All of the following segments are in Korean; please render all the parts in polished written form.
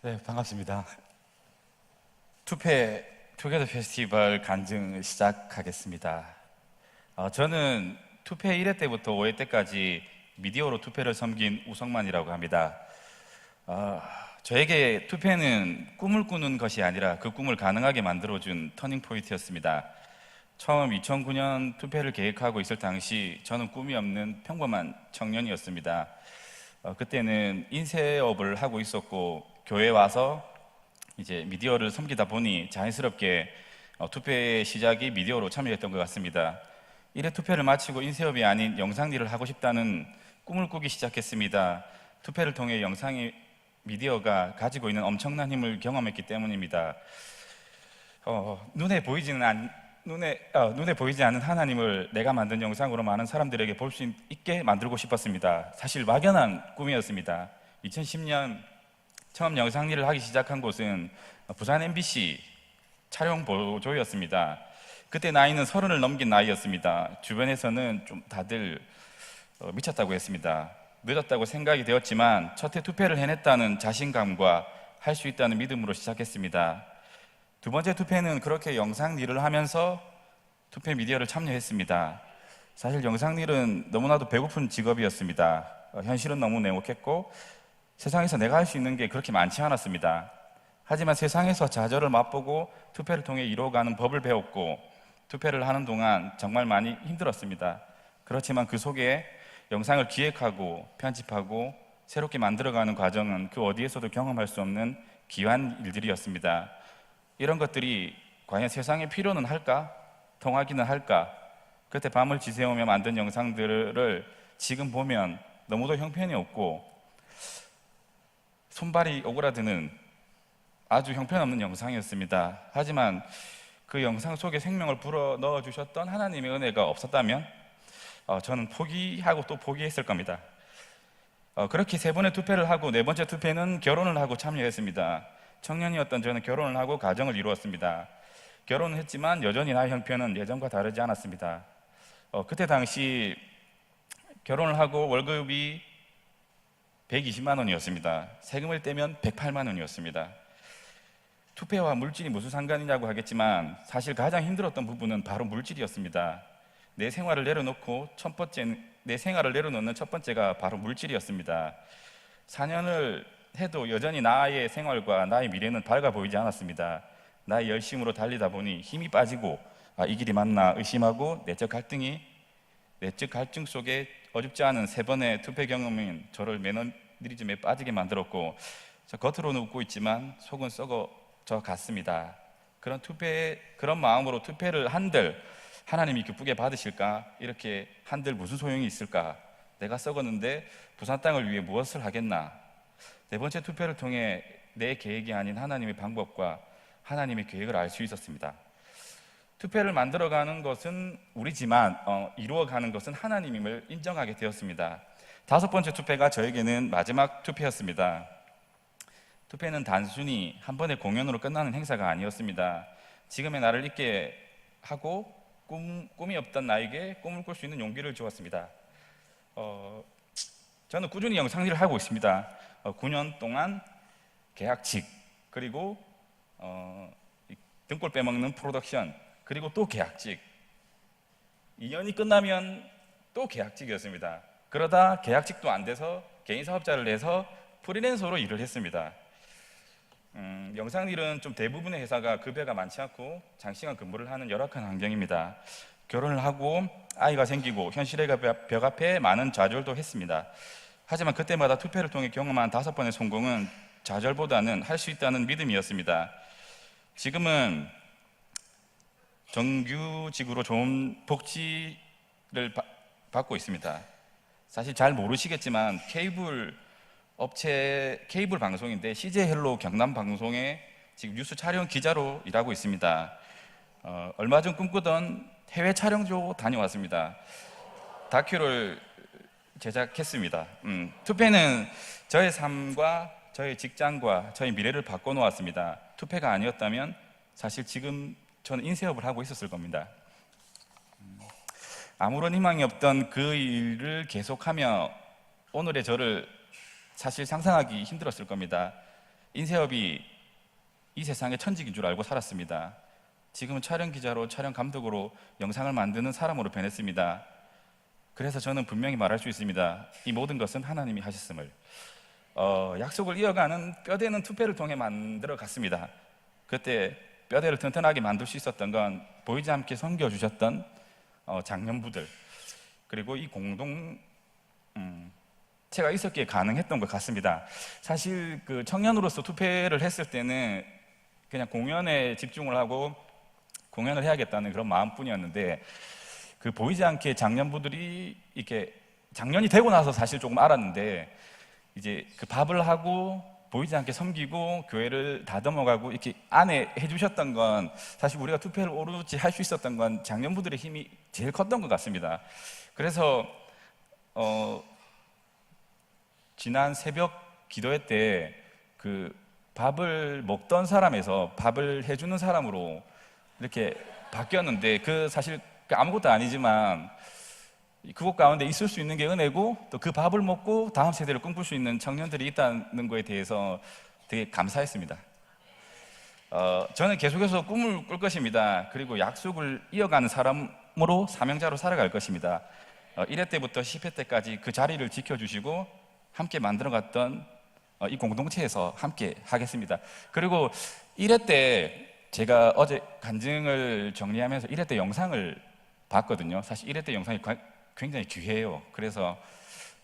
네, 반갑습니다. 투페 투게더 페스티벌 간증 시작하겠습니다. 저는 투페 1회 때부터 5회 때까지 미디어로 투페를 섬긴 우성만이라고 합니다. 저에게 투페는 꿈을 꾸는 것이 아니라 그 꿈을 가능하게 만들어준 터닝 포인트였습니다. 처음 2009년 투페를 계획하고 있을 당시 저는 꿈이 없는 평범한 청년이었습니다. 그때는 인쇄업을 하고 있었고 교회에 와서 이제 미디어를 섬기다 보니 자연스럽게 투표의 시작이 미디어로 참여했던 것 같습니다. 1회 투표를 마치고 인쇄업이 아닌 영상 일을 하고 싶다는 꿈을 꾸기 시작했습니다. 투표를 통해 영상이 미디어가 가지고 있는 엄청난 힘을 경험했기 때문입니다. 눈에 보이지 않는 하나님을 내가 만든 영상으로 많은 사람들에게 볼 수 있게 만들고 싶었습니다. 사실 막연한 꿈이었습니다. 2010년 처음 영상 일을 하기 시작한 곳은 부산 MBC 촬영 보조였습니다. 그때 나이는 30을 넘긴 나이였습니다. 주변에서는 좀 다들 미쳤다고 했습니다. 늦었다고 생각이 되었지만 첫 해 투표를 해냈다는 자신감과 할 수 있다는 믿음으로 시작했습니다. 두 번째 투표는 그렇게 영상 일을 하면서 투표 미디어를 참여했습니다. 사실 영상 일은 너무나도 배고픈 직업이었습니다. 현실은 너무 냉혹했고 세상에서 내가 할 수 있는 게 그렇게 많지 않았습니다. 하지만 세상에서 좌절을 맛보고 투표를 통해 이루어가는 법을 배웠고 투표를 하는 동안 정말 많이 힘들었습니다. 그렇지만 그 속에 영상을 기획하고 편집하고 새롭게 만들어가는 과정은 그 어디에서도 경험할 수 없는 귀한 일들이었습니다. 이런 것들이 과연 세상에 필요는 할까? 통하기는 할까? 그때 밤을 지새우며 만든 영상들을 지금 보면 너무도 형편이 없고 손발이 오그라드는 아주 형편없는 영상이었습니다. 하지만 그 영상 속에 생명을 불어 넣어 주셨던 하나님의 은혜가 없었다면 저는 포기하고 또 포기했을 겁니다. 그렇게 세 번의 투표를 하고 네 번째 투표는 결혼을 하고 참여했습니다. 청년이었던 저는 결혼을 하고 가정을 이루었습니다. 결혼을 했지만 여전히 나의 형편은 예전과 다르지 않았습니다. 그때 당시 결혼을 하고 월급이 120만 원이었습니다. 세금을 떼면 108만 원이었습니다. 투표와 물질이 무슨 상관이냐고 하겠지만 사실 가장 힘들었던 부분은 바로 물질이었습니다. 내 생활을 내려놓는 첫 번째가 바로 물질이었습니다. 4년을 해도 여전히 나의 생활과 나의 미래는 밝아 보이지 않았습니다. 나의 열심으로 달리다 보니 힘이 빠지고 이 길이 맞나 의심하고 내적 갈증 속에 어줍지 않은 세 번의 투표 경험인 저를 매너리즘에 빠지게 만들었고 겉으로는 웃고 있지만 속은 썩어져 갔습니다. 그런 마음으로 투표를 한들 하나님이 기쁘게 받으실까? 이렇게 한들 무슨 소용이 있을까? 내가 썩었는데 부산 땅을 위해 무엇을 하겠나? 네 번째 투표를 통해 내 계획이 아닌 하나님의 방법과 하나님의 계획을 알 수 있었습니다. 투표를 만들어가는 것은 우리지만 이루어가는 것은 하나님임을 인정하게 되었습니다. 다섯 번째 투표가 저에게는 마지막 투표였습니다. 투표는 단순히 한 번의 공연으로 끝나는 행사가 아니었습니다. 지금의 나를 있게 하고 꿈이 없던 나에게 꿈을 꿀 수 있는 용기를 주었습니다. 저는 꾸준히 영상 일을 하고 있습니다. 9년 동안 계약직, 그리고 등골 빼먹는 프로덕션, 그리고 또 계약직. 2년이 끝나면 또 계약직이었습니다. 그러다 계약직도 안 돼서 개인 사업자를 내서 프리랜서로 일을 했습니다. 영상 일은 좀 대부분의 회사가 급여가 많지 않고 장시간 근무를 하는 열악한 환경입니다. 결혼을 하고 아이가 생기고 현실의 벽 앞에 많은 좌절도 했습니다. 하지만 그때마다 투표를 통해 경험한 5번의 성공은 좌절보다는 할 수 있다는 믿음이었습니다. 지금은 정규직으로 좋은 복지를 받고 있습니다. 사실 잘 모르시겠지만 케이블 방송인데 CJ 헬로 경남 방송에 지금 뉴스 촬영 기자로 일하고 있습니다. 얼마 전 꿈꾸던 해외 촬영도 다녀왔습니다. 다큐를 제작했습니다. 투표는 저의 삶과 저의 직장과 저의 미래를 바꿔놓았습니다. 투표가 아니었다면 사실 지금 저는 인쇄업을 하고 있었을 겁니다. 아무런 희망이 없던 그 일을 계속하며 오늘의 저를 사실 상상하기 힘들었을 겁니다. 인쇄업이 이 세상의 천직인 줄 알고 살았습니다. 지금은 촬영 기자로, 촬영 감독으로 영상을 만드는 사람으로 변했습니다. 그래서 저는 분명히 말할 수 있습니다. 이 모든 것은 하나님이 하셨음을. 약속을 이어가는 뼈대는 투표를 통해 만들어 갔습니다. 그때 뼈대를 튼튼하게 만들 수 있었던 건 보이지 않게 섬겨주셨던 장년부들, 그리고 이 공동체가 있었기에 가능했던 것 같습니다. 사실 그 청년으로서 투표를 했을 때는 그냥 공연에 집중을 하고 공연을 해야겠다는 그런 마음뿐이었는데, 그 보이지 않게 장년부들이 이렇게 장년이 되고 나서 사실 조금 알았는데, 이제 그 밥을 하고 보이지 않게 섬기고 교회를 다듬어가고 이렇게 안에 해주셨던 건, 사실 우리가 투표를 오로지 할 수 있었던 건 장년부들의 힘이 제일 컸던 것 같습니다. 그래서 지난 새벽 기도회 때 그 밥을 먹던 사람에서 밥을 해주는 사람으로 이렇게 바뀌었는데, 그 사실 아무것도 아니지만 그곳 가운데 있을 수 있는 게 은혜고, 또 그 밥을 먹고 다음 세대를 꿈꿀 수 있는 청년들이 있다는 거에 대해서 되게 감사했습니다. 저는 계속해서 꿈을 꿀 것입니다. 그리고 약속을 이어가는 사람으로, 사명자로 살아갈 것입니다. 1회 때부터 10회 때까지 그 자리를 지켜주시고 함께 만들어갔던 이 공동체에서 함께 하겠습니다. 그리고 1회 때 제가 어제 간증을 정리하면서 1회 때 영상을 봤거든요. 사실 1회 때 영상이 굉장히 귀해요. 그래서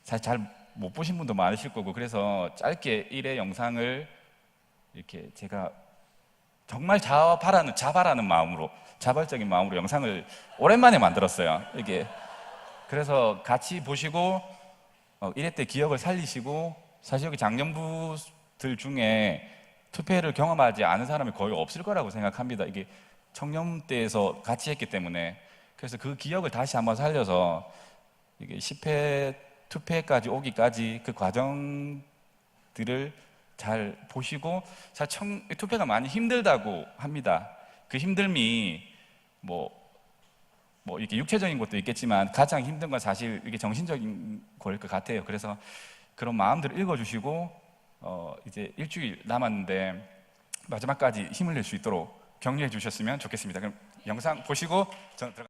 사실 잘 못 보신 분도 많으실 거고, 그래서 짧게 1회 영상을 이렇게 제가 정말 자발하는 마음으로, 자발적인 마음으로 영상을 오랜만에 만들었어요. 이게 그래서 같이 보시고 1회 때 기억을 살리시고, 사실 여기 장년부들 중에 투표를 경험하지 않은 사람이 거의 없을 거라고 생각합니다. 이게 청년 때에서 같이 했기 때문에. 그래서 그 기억을 다시 한번 살려서 이게 10회 투표까지 오기까지 그 과정들을 잘 보시고, 사실 투표가 많이 힘들다고 합니다. 그 힘듦이 뭐 이렇게 육체적인 것도 있겠지만 가장 힘든 건 사실 이게 정신적인 거일 것 같아요. 그래서 그런 마음들을 읽어주시고 이제 일주일 남았는데 마지막까지 힘을 낼 수 있도록 격려해 주셨으면 좋겠습니다. 그럼 영상 보시고 전